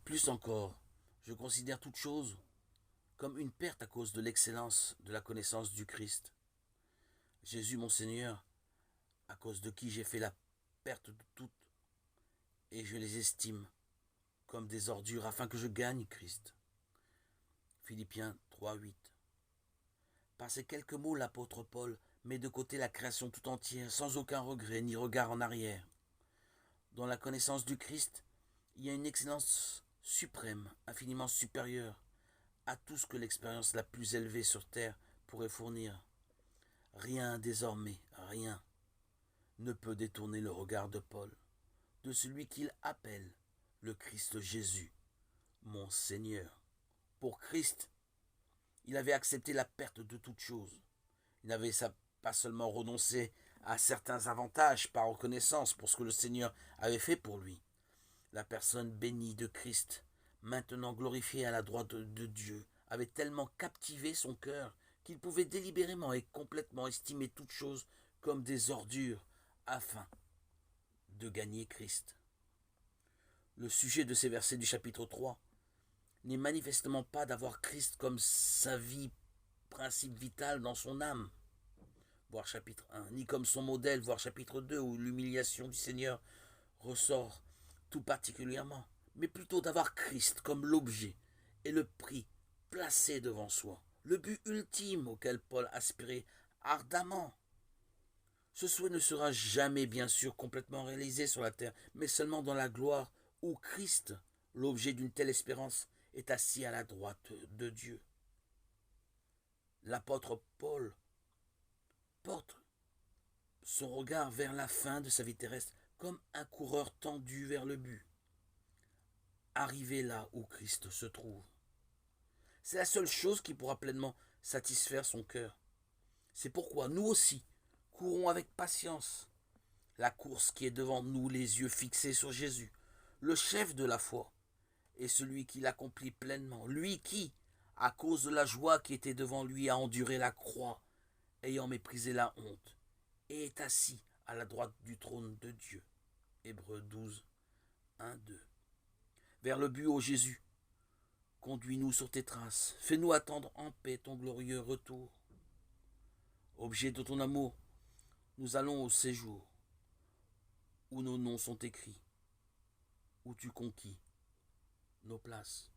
Plus encore, je considère toute chose comme une perte à cause de l'excellence de la connaissance du Christ. Jésus mon Seigneur, à cause de qui j'ai fait la perte de toutes, et je les estime comme des ordures afin que je gagne Christ. Philippiens 3:8. Par ces quelques mots, l'apôtre Paul met de côté la création tout entière, sans aucun regret ni regard en arrière. Dans la connaissance du Christ, il y a une excellence suprême, infiniment supérieure à tout ce que l'expérience la plus élevée sur terre pourrait fournir. Rien désormais, rien, ne peut détourner le regard de Paul de celui qu'il appelle le Christ Jésus, mon Seigneur. Pour Christ, il avait accepté la perte de toute chose. Il n'avait pas seulement renoncé à certains avantages par reconnaissance pour ce que le Seigneur avait fait pour lui. La personne bénie de Christ, maintenant glorifiée à la droite de Dieu, avait tellement captivé son cœur qu'il pouvait délibérément et complètement estimer toutes choses comme des ordures afin de gagner Christ. Le sujet de ces versets du chapitre 3 n'est manifestement pas d'avoir Christ comme sa vie, principe vital dans son âme, voir chapitre 1, ni comme son modèle, voir chapitre 2, où l'humiliation du Seigneur ressort tout particulièrement, mais plutôt d'avoir Christ comme l'objet et le prix placé devant soi, le but ultime auquel Paul aspirait ardemment. Ce souhait ne sera jamais, bien sûr, complètement réalisé sur la terre, mais seulement dans la gloire où Christ, l'objet d'une telle espérance, est assis à la droite de Dieu. L'apôtre Paul porte son regard vers la fin de sa vie terrestre comme un coureur tendu vers le but, arrivé là où Christ se trouve. C'est la seule chose qui pourra pleinement satisfaire son cœur. C'est pourquoi nous aussi courons avec patience la course qui est devant nous, les yeux fixés sur Jésus, le chef de la foi, et celui qui l'accomplit pleinement, lui qui, à cause de la joie qui était devant lui, a enduré la croix, ayant méprisé la honte, et est assis à la droite du trône de Dieu. Hébreux 12, 1, 2. Vers le but, ô Jésus, conduis-nous sur tes traces, fais-nous attendre en paix ton glorieux retour. Objet de ton amour, nous allons au séjour où nos noms sont écrits, où tu conquis nos places.